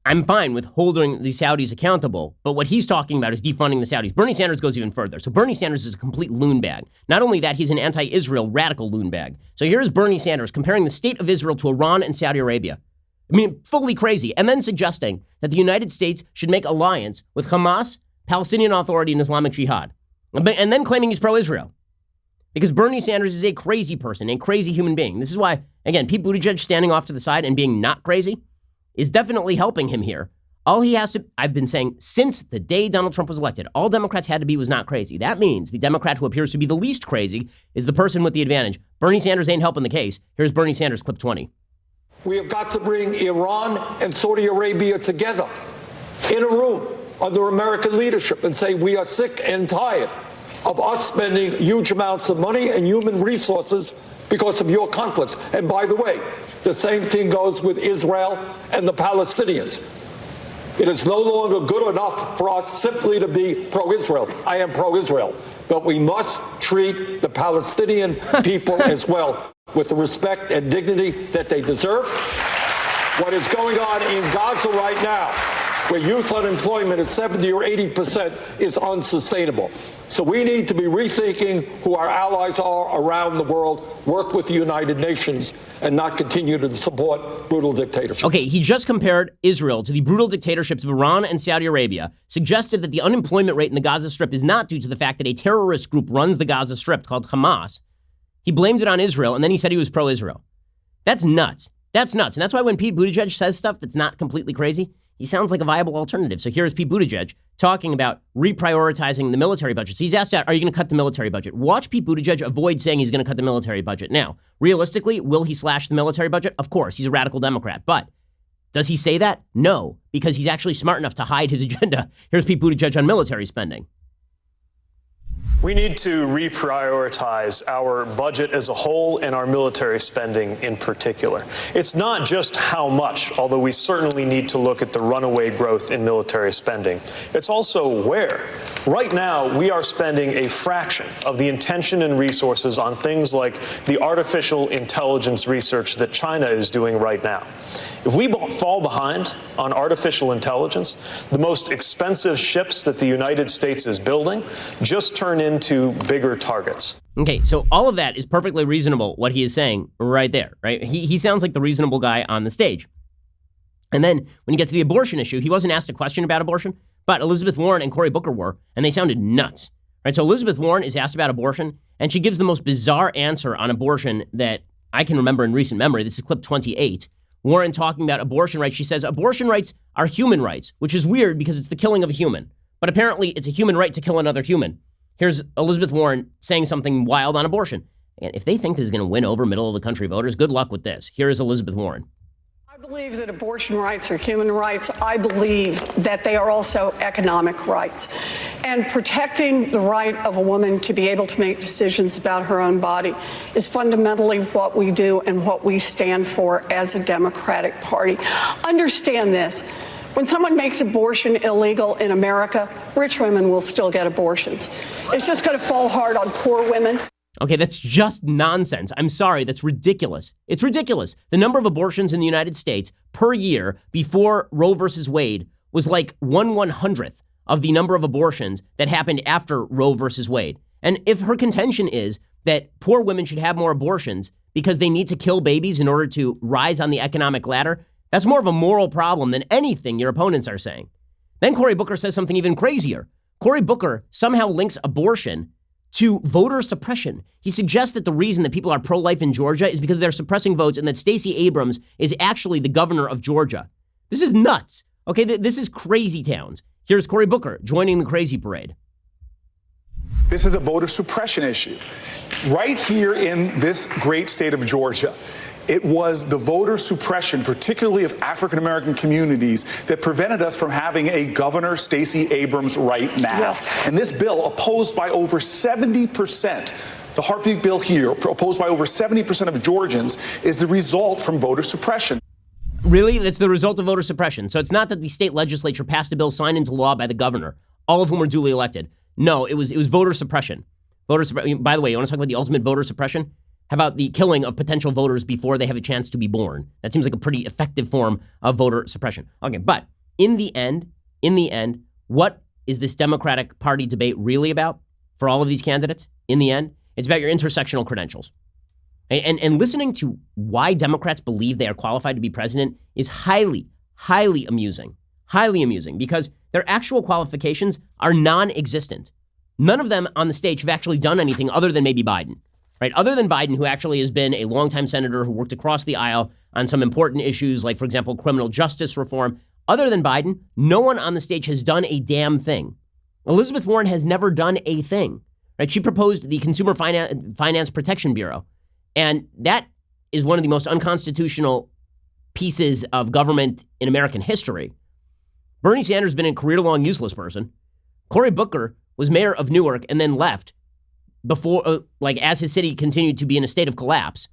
I'm fine with holding the Saudis accountable, but what he's talking about is defunding the Saudis. Bernie Sanders goes even further. So Bernie Sanders is a complete loon bag. Not only that, he's an anti-Israel radical loon bag. So here's Bernie Sanders comparing the state of Israel to Iran and Saudi Arabia. I mean, fully crazy. And then suggesting that the United States should make alliance with Hamas, Palestinian Authority, and Islamic Jihad. And then claiming he's pro-Israel. Because Bernie Sanders is a crazy person, a crazy human being. This is why, again, Pete Buttigieg standing off to the side and being not crazy is definitely helping him here. All he has to, I've been saying since the day Donald Trump was elected, all Democrats had to be was not crazy. That means the Democrat who appears to be the least crazy is the person with the advantage. Bernie Sanders ain't helping the case. Here's Bernie Sanders, clip 20. We have got to bring Iran and Saudi Arabia together in a room under American leadership and say we are sick and tired of us spending huge amounts of money and human resources because of your conflicts. And by the way, the same thing goes with Israel and the Palestinians. It is no longer good enough for us simply to be pro-Israel. I am pro-Israel. But we must treat the Palestinian people as well with the respect and dignity that they deserve. What is going on in Gaza right now, where youth unemployment is 70 or 80%, is unsustainable. So we need to be rethinking who our allies are around the world, work with the United Nations, and not continue to support brutal dictatorships. Okay, he just compared Israel to the brutal dictatorships of Iran and Saudi Arabia, suggested that the unemployment rate in the Gaza Strip is not due to the fact that a terrorist group runs the Gaza Strip called Hamas. He blamed it on Israel, and then he said he was pro-Israel. That's nuts. That's nuts. And that's why when Pete Buttigieg says stuff that's not completely crazy, he sounds like a viable alternative. So here's Pete Buttigieg talking about reprioritizing the military budget. So he's asked, are you going to cut the military budget? Watch Pete Buttigieg avoid saying he's going to cut the military budget. Now, realistically, will he slash the military budget? Of course, he's a radical Democrat. But does he say that? No, because he's actually smart enough to hide his agenda. Here's Pete Buttigieg on military spending. We need to reprioritize our budget as a whole and our military spending in particular. It's not just how much, although we certainly need to look at the runaway growth in military spending. It's also where. Right now, we are spending a fraction of the intention and resources on things like the artificial intelligence research that China is doing right now. If we fall behind on artificial intelligence, the most expensive ships that the United States is building just turn into bigger targets. Okay, so all of that is perfectly reasonable, what he is saying right there, right? He sounds like the reasonable guy on the stage. And then when you get to the abortion issue, he wasn't asked a question about abortion, but Elizabeth Warren and Cory Booker were, and they sounded nuts, right? So Elizabeth Warren is asked about abortion, and she gives the most bizarre answer on abortion that I can remember in recent memory. This is clip 28. Warren talking about abortion rights. She says, abortion rights are human rights, which is weird because it's the killing of a human. But apparently it's a human right to kill another human. Here's Elizabeth Warren saying something wild on abortion. And if they think this is going to win over middle of the country voters, good luck with this. Here is Elizabeth Warren. I believe that abortion rights are human rights. I believe that they are also economic rights. And protecting the right of a woman to be able to make decisions about her own body is fundamentally what we do and what we stand for as a Democratic Party. Understand this. When someone makes abortion illegal in America, rich women will still get abortions. It's just going to fall hard on poor women. Okay, that's just nonsense. I'm sorry, that's ridiculous. It's ridiculous. The number of abortions in the United States per year before Roe versus Wade was like 1/100th of the number of abortions that happened after Roe versus Wade. And if her contention is that poor women should have more abortions because they need to kill babies in order to rise on the economic ladder, that's more of a moral problem than anything your opponents are saying. Then Cory Booker says something even crazier. Cory Booker somehow links abortion to voter suppression. He suggests that the reason that people are pro-life in Georgia is because they're suppressing votes and that Stacey Abrams is actually the governor of Georgia. This is nuts. Okay, this is crazy towns. Here's Cory Booker joining the crazy parade. This is a voter suppression issue. Right here in this great state of Georgia, it was the voter suppression, particularly of African-American communities, that prevented us from having a Governor Stacey Abrams right now. Yes. And this bill, opposed by over 70%, the heartbeat bill here, opposed by over 70% of Georgians, is the result from voter suppression. Really? That's the result of voter suppression. So it's not that the state legislature passed a bill signed into law by the governor, all of whom were duly elected. No, it was voter suppression. By the way, you want to talk about the ultimate voter suppression? How about the killing of potential voters before they have a chance to be born? That seems like a pretty effective form of voter suppression. Okay, but in the end, what is this Democratic Party debate really about for all of these candidates? In the end, it's about your intersectional credentials. And listening to why Democrats believe they are qualified to be president is highly, highly amusing. Highly amusing because their actual qualifications are non-existent. None of them on the stage have actually done anything other than maybe Biden. Right? Other than Biden, who actually has been a longtime senator who worked across the aisle on some important issues like, for example, criminal justice reform. Other than Biden, no one on the stage has done a damn thing. Elizabeth Warren has never done a thing. Right? She proposed the Consumer Finance Protection Bureau. And that is one of the most unconstitutional pieces of government in American history. Bernie Sanders has been a career-long useless person. Cory Booker was mayor of Newark and then left before, as his city continued to be in a state of collapse.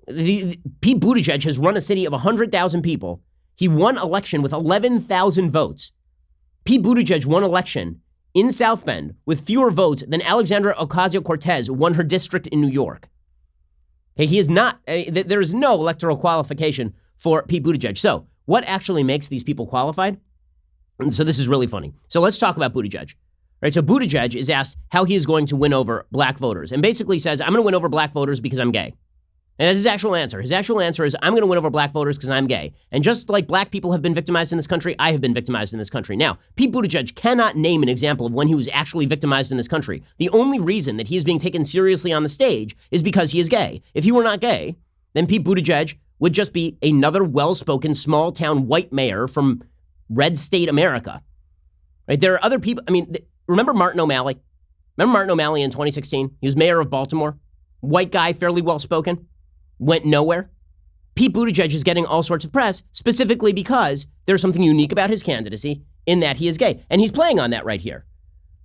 Pete Buttigieg has run a city of 100,000 people. He won election with 11,000 votes. Pete Buttigieg won election in South Bend with fewer votes than Alexandra Ocasio-Cortez won her district in New York. Okay, he is not, there is no electoral qualification for Pete Buttigieg. So what actually makes these people qualified? And so this is really funny. So let's talk about Buttigieg. Right, so Buttigieg is asked how he is going to win over black voters and basically says, I'm going to win over black voters because I'm gay. And that's his actual answer. His actual answer is, I'm going to win over black voters because I'm gay. And just like black people have been victimized in this country, I have been victimized in this country. Now, Pete Buttigieg cannot name an example of when he was actually victimized in this country. The only reason that he is being taken seriously on the stage is because he is gay. If he were not gay, then Pete Buttigieg would just be another well-spoken, small-town white mayor from red state America. Right? There are other people, remember Martin O'Malley? Remember Martin O'Malley in 2016? He was mayor of Baltimore. White guy, fairly well-spoken. Went nowhere. Pete Buttigieg is getting all sorts of press, specifically because there's something unique about his candidacy in that he is gay. And he's playing on that right here.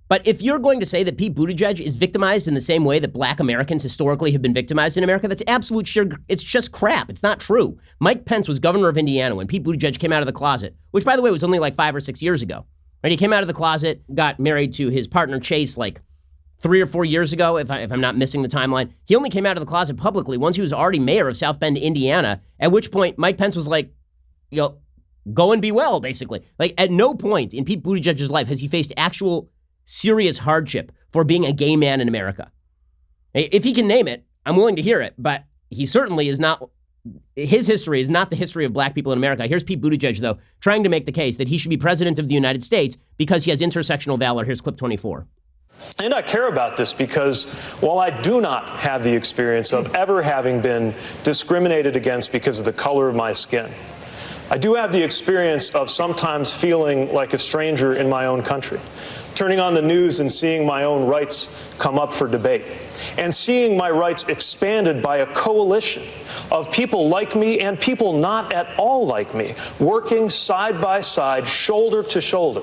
But if you're going to say that Pete Buttigieg is victimized in the same way that black Americans historically have been victimized in America, that's absolute sheer, it's just crap. It's not true. Mike Pence was governor of Indiana when Pete Buttigieg came out of the closet, which, by the way, was only like 5 or 6 years ago. Right? He came out of the closet, got married to his partner Chase like 3 or 4 years ago, if I'm not missing the timeline. He only came out of the closet publicly once he was already mayor of South Bend, Indiana, at which point Mike Pence was like, go and be well, basically. Like, at no point in Pete Buttigieg's life has he faced actual serious hardship for being a gay man in America. If he can name it, I'm willing to hear it, but he certainly is not, his history is not the history of black people in America. Here's Pete Buttigieg, though, trying to make the case that he should be president of the United States because he has intersectional valor. Here's clip 24. And I care about this because while I do not have the experience of ever having been discriminated against because of the color of my skin, I do have the experience of sometimes feeling like a stranger in my own country, turning on the news and seeing my own rights come up for debate, and seeing my rights expanded by a coalition of people like me and people not at all like me, working side by side, shoulder to shoulder,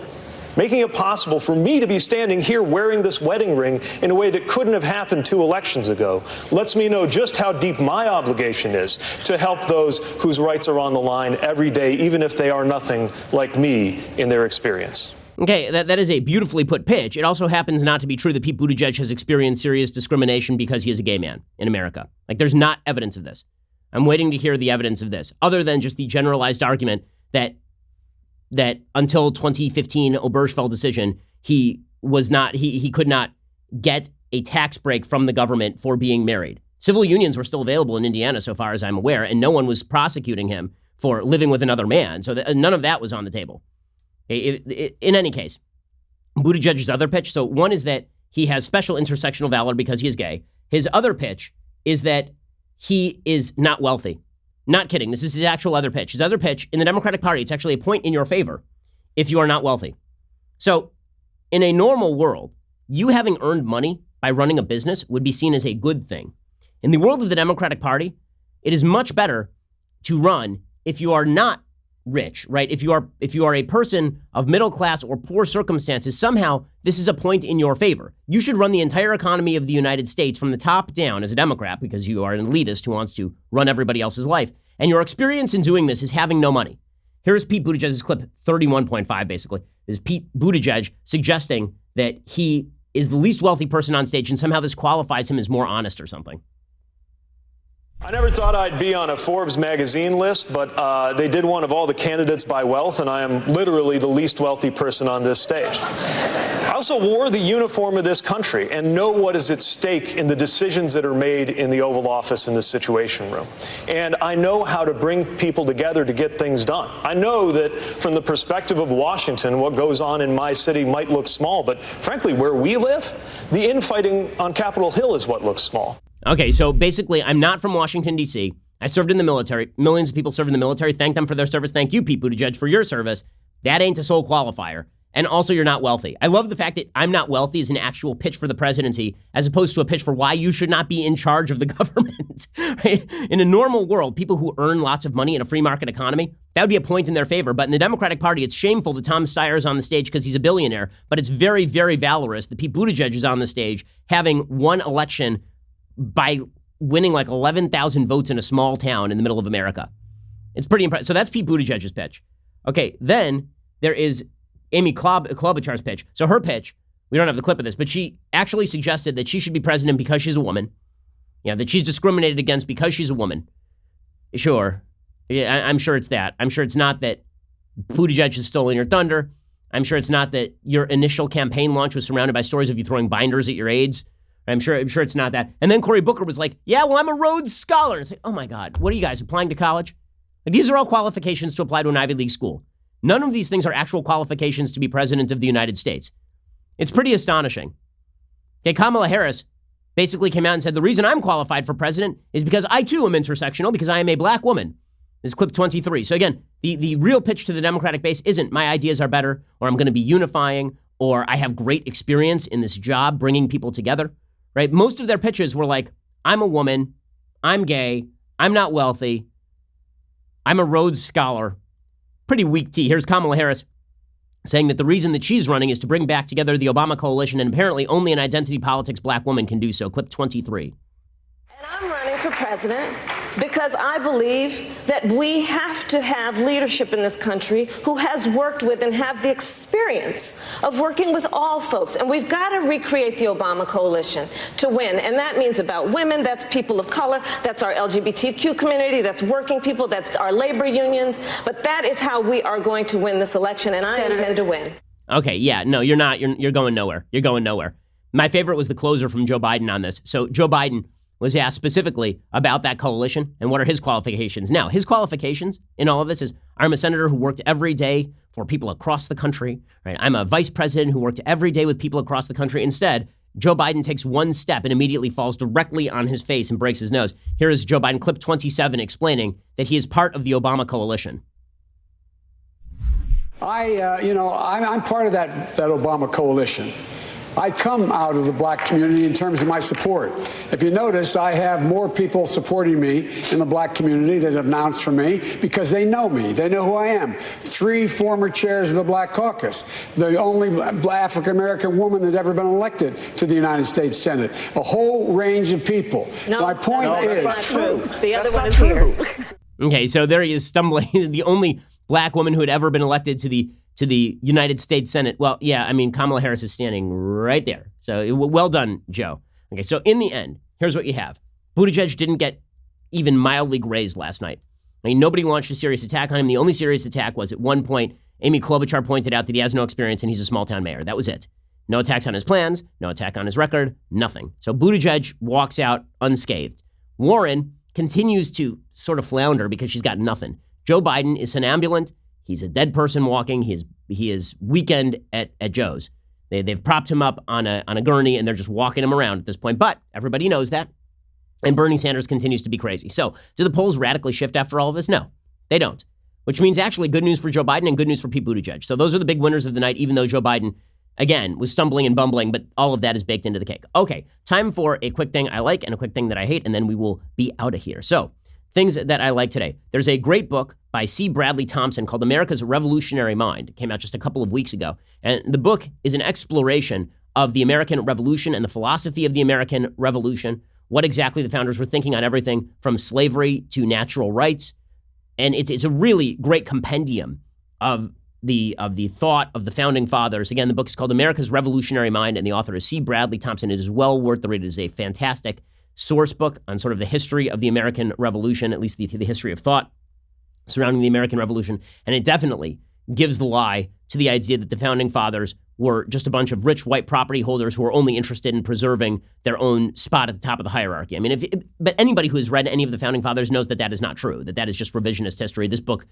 making it possible for me to be standing here wearing this wedding ring in a way that couldn't have happened 2 elections ago, lets me know just how deep my obligation is to help those whose rights are on the line every day, even if they are nothing like me in their experience. Okay, that is a beautifully put pitch. It also happens not to be true that Pete Buttigieg has experienced serious discrimination because he is a gay man in America. Like, there's not evidence of this. I'm waiting to hear the evidence of this, other than just the generalized argument that until 2015 Obergefell decision, he could not get a tax break from the government for being married. Civil unions were still available in Indiana, so far as I'm aware, and no one was prosecuting him for living with another man. So none of that was on the table. In any case, Buttigieg's other pitch, so one is that he has special intersectional valor because he is gay. His other pitch is that he is not wealthy. Not kidding. This is his actual other pitch. His other pitch in the Democratic Party, it's actually a point in your favor if you are not wealthy. So in a normal world, you having earned money by running a business would be seen as a good thing. In the world of the Democratic Party, it is much better to run if you are not rich, right? If you are a person of middle class or poor circumstances, somehow this is a point in your favor. You should run the entire economy of the United States from the top down as a Democrat because you are an elitist who wants to run everybody else's life. And your experience in doing this is having no money. Here's Pete Buttigieg's clip 31.5, basically. This is Pete Buttigieg suggesting that he is the least wealthy person on stage and somehow this qualifies him as more honest or something. I never thought I'd be on a Forbes magazine list, but they did one of all the candidates by wealth, and I am literally the least wealthy person on this stage. I also wore the uniform of this country and know what is at stake in the decisions that are made in the Oval Office in the Situation Room. And I know how to bring people together to get things done. I know that from the perspective of Washington, what goes on in my city might look small, but frankly, where we live, the infighting on Capitol Hill is what looks small. Okay, so basically, I'm not from Washington, D.C. I served in the military. Millions of people serve in the military. Thank them for their service. Thank you, Pete Buttigieg, for your service. That ain't a sole qualifier. And also, you're not wealthy. I love the fact that I'm not wealthy is an actual pitch for the presidency, as opposed to a pitch for why you should not be in charge of the government. Right? In a normal world, people who earn lots of money in a free market economy, that would be a point in their favor. But in the Democratic Party, it's shameful that Tom Steyer is on the stage because he's a billionaire. But it's very, very valorous that Pete Buttigieg is on the stage having won election by winning like 11,000 votes in a small town in the middle of America. It's pretty impressive. So that's Pete Buttigieg's pitch. Okay, then there is Amy Klobuchar's pitch. So her pitch, we don't have the clip of this, but she actually suggested that she should be president because she's a woman. Yeah, that she's discriminated against because she's a woman. Sure. Yeah, I'm sure it's that. I'm sure it's not that Buttigieg has stolen your thunder. I'm sure it's not that your initial campaign launch was surrounded by stories of you throwing binders at your aides. I'm sure it's not that. And then Cory Booker was like, yeah, well, I'm a Rhodes Scholar. And it's like, oh my God, what are you guys, applying to college? Like, these are all qualifications to apply to an Ivy League school. None of these things are actual qualifications to be president of the United States. It's pretty astonishing. Okay, Kamala Harris basically came out and said, the reason I'm qualified for president is because I too am intersectional, because I am a black woman. This is clip 23. So again, the real pitch to the Democratic base isn't my ideas are better, or I'm going to be unifying, or I have great experience in this job bringing people together. Right? Most of their pitches were like, I'm a woman, I'm gay, I'm not wealthy, I'm a Rhodes Scholar. Pretty weak tea. Here's Kamala Harris saying that the reason that she's running is to bring back together the Obama coalition, and apparently only an identity politics black woman can do so. Clip 23. And I'm running for president because I believe that we have to have leadership in this country who has worked with and have the experience of working with all folks. And we've got to recreate the Obama coalition to win. And that means about women, that's people of color, that's our LGBTQ community, that's working people, that's our labor unions. But that is how we are going to win this election, and I intend to win. Okay, yeah, no, you're not. You're going nowhere. You're going nowhere. My favorite was the closer from Joe Biden on this. So Joe Biden was asked specifically about that coalition and what are his qualifications. Now, his qualifications in all of this is, I'm a senator who worked every day for people across the country. Right? I'm a vice president who worked every day with people across the country. Instead, Joe Biden takes one step and immediately falls directly on his face and breaks his nose. Here is Joe Biden, clip 27, explaining that he is part of the Obama coalition. I'm part of that Obama coalition. I come out of the black community in terms of my support. If you notice, I have more people supporting me in the black community that have announced for me because they know me. They know who I am. 3 former chairs of the Black Caucus, the only African-American woman that ever been elected to the United States Senate, a whole range of people. No, my point is that's not true. The other that's one not is true. here. Okay, so there he is stumbling. The only black woman who had ever been elected to the United States Senate. Well, yeah, I mean, Kamala Harris is standing right there. So well done, Joe. Okay, so in the end, here's what you have. Buttigieg didn't get even mildly grazed last night. I mean, nobody launched a serious attack on him. The only serious attack was at one point, Amy Klobuchar pointed out that he has no experience and he's a small-town mayor. That was it. No attacks on his plans, no attack on his record, nothing. So Buttigieg walks out unscathed. Warren continues to sort of flounder because she's got nothing. Joe Biden is somnambulant. He's a dead person walking. He is weekend at Joe's. They've propped him up on a gurney and they're just walking him around at this point. But everybody knows that. And Bernie Sanders continues to be crazy. So do the polls radically shift after all of this? No, they don't. Which means actually good news for Joe Biden and good news for Pete Buttigieg. So those are the big winners of the night, even though Joe Biden, again, was stumbling and bumbling, but all of that is baked into the cake. Okay, time for a quick thing I like and a quick thing that I hate, and then we will be out of here. So things that I like today. There's a great book by C. Bradley Thompson called America's Revolutionary Mind. It came out just a couple of weeks ago. And the book is an exploration of the American Revolution and the philosophy of the American Revolution, what exactly the founders were thinking on everything from slavery to natural rights. And it's a really great compendium of the thought of the founding fathers. Again, the book is called America's Revolutionary Mind, and the author is C. Bradley Thompson. It is well worth the read. It is a fantastic source book on sort of the history of the American Revolution, at least the history of thought surrounding the American Revolution. And it definitely gives the lie to the idea that the founding fathers were just a bunch of rich white property holders who were only interested in preserving their own spot at the top of the hierarchy. I mean, but anybody who has read any of the founding fathers knows that that is not true, that is just revisionist history. This book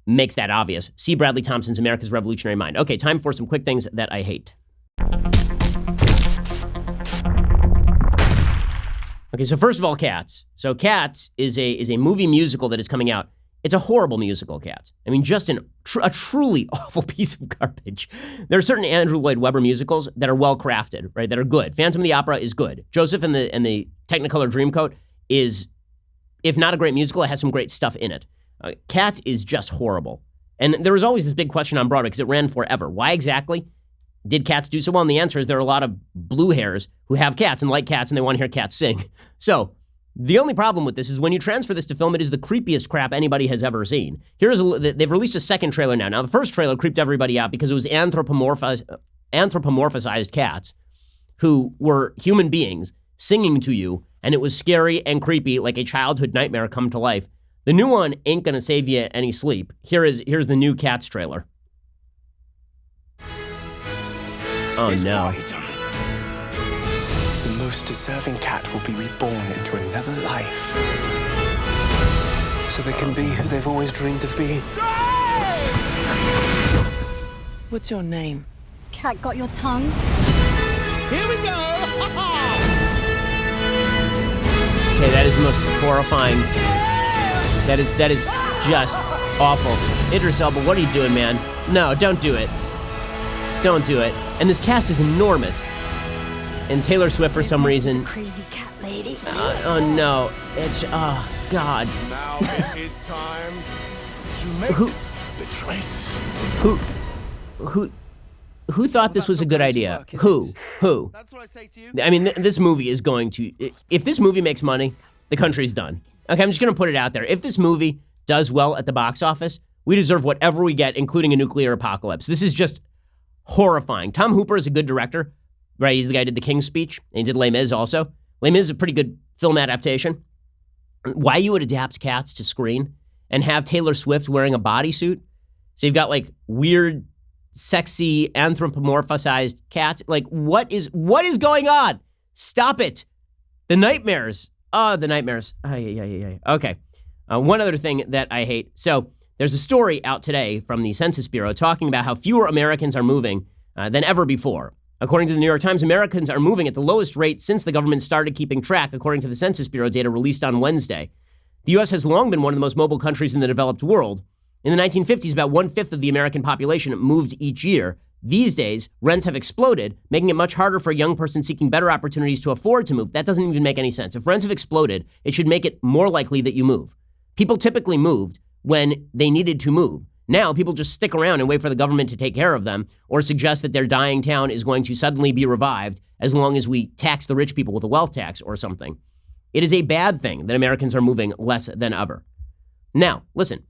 makes that obvious. C. Bradley Thompson's America's Revolutionary Mind. Okay, time for some quick things that I hate. Okay, so first of all, Cats. So Cats is a movie musical that is coming out. It's a horrible musical, Cats. I mean, just a truly awful piece of garbage. There are certain Andrew Lloyd Webber musicals that are well crafted, right? That are good. Phantom of the Opera is good. Joseph and the Technicolor Dreamcoat is, if not a great musical, it has some great stuff in it. Cats is just horrible. And there was always this big question on Broadway because it ran forever. Why exactly did Cats do so well? And the answer is there are a lot of blue hairs who have cats and like cats and they want to hear cats sing. So the only problem with this is when you transfer this to film, it is the creepiest crap anybody has ever seen. They've released a second trailer now. Now, the first trailer creeped everybody out because it was anthropomorphized cats who were human beings singing to you, and it was scary and creepy like a childhood nightmare come to life. The new one ain't gonna save you any sleep. Here's the new Cats trailer. Oh no. The most deserving cat will be reborn into another life. So they can be who they've always dreamed of being. What's your name? Cat got your tongue? Here we go! Okay, that is the most horrifying. That is just awful. Idris Elba, what are you doing, man? No, don't do it. Don't do it. And this cast is enormous. And Taylor Swift, for some reason. Crazy cat lady. Oh no, it's God. Now it is time to make the choice. Who thought this was a good idea? Who? That's what I say to you. I mean, this movie is going to. If this movie makes money, the country's done. Okay, I'm just going to put it out there. If this movie does well at the box office, we deserve whatever we get, including a nuclear apocalypse. This is just horrifying. Tom Hooper is a good director, right? He's the guy who did The King's Speech, and he did Les Mis also. Les Mis is a pretty good film adaptation. Why you would adapt Cats to screen and have Taylor Swift wearing a bodysuit? So you've got like weird, sexy, anthropomorphized cats. Like, what is going on? Stop it. The nightmares. Oh, the nightmares. Okay. One other thing that I hate. So there's a story out today from the Census Bureau talking about how fewer Americans are moving than ever before. According to the New York Times, Americans are moving at the lowest rate since the government started keeping track, according to the Census Bureau data released on Wednesday. The U.S. has long been one of the most mobile countries in the developed world, In the 1950s, about 1/5 of the American population moved each year. These days, rents have exploded, making it much harder for a young person seeking better opportunities to afford to move. That doesn't even make any sense. If rents have exploded, it should make it more likely that you move. People typically moved when they needed to move. Now, people just stick around and wait for the government to take care of them or suggest that their dying town is going to suddenly be revived as long as we tax the rich people with a wealth tax or something. It is a bad thing that Americans are moving less than ever. Now, listen,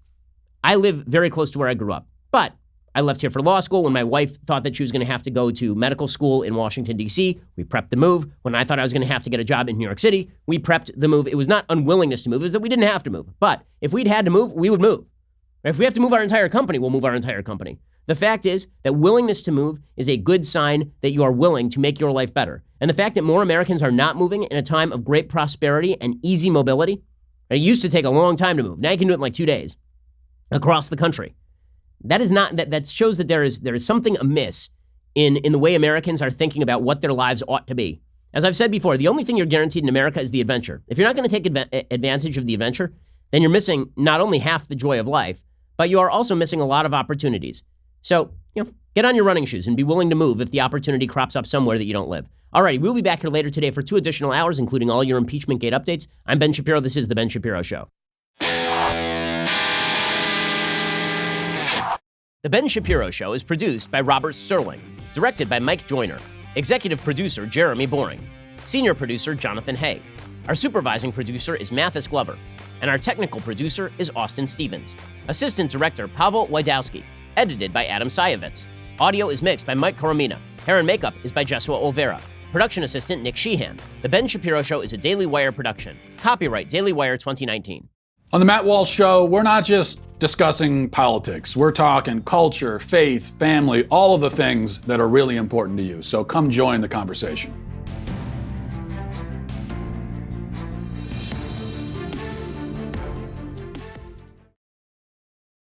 I live very close to where I grew up, but I left here for law school when my wife thought that she was going to have to go to medical school in Washington, D.C. We prepped the move. When I thought I was going to have to get a job in New York City, we prepped the move. It was not unwillingness to move. It was that we didn't have to move. But if we'd had to move, we would move. If we have to move our entire company, we'll move our entire company. The fact is that willingness to move is a good sign that you are willing to make your life better. And the fact that more Americans are not moving in a time of great prosperity and easy mobility, it used to take a long time to move. Now you can do it in like 2 days across the country. That shows that there is something amiss in the way Americans are thinking about what their lives ought to be. As I've said before, the only thing you're guaranteed in America is the adventure. If you're not going to take advantage of the adventure, then you're missing not only half the joy of life, but you are also missing a lot of opportunities. So, get on your running shoes and be willing to move if the opportunity crops up somewhere that you don't live. Alrighty, we'll be back here later today for 2 additional hours, including all your impeachment gate updates. I'm Ben Shapiro. This is The Ben Shapiro Show. The Ben Shapiro Show is produced by Robert Sterling, directed by Mike Joyner, executive producer Jeremy Boring, senior producer Jonathan Hay. Our supervising producer is Mathis Glover, and our technical producer is Austin Stevens. Assistant director Pavel Wydowski, edited by Adam Sayevitz. Audio is mixed by Mike Coromina. Hair and makeup is by Jesua Olvera. Production assistant Nick Sheehan. The Ben Shapiro Show is a Daily Wire production. Copyright Daily Wire 2019. On the Matt Walsh Show, we're not just discussing politics. We're talking culture, faith, family, all of the things that are really important to you. So come join the conversation.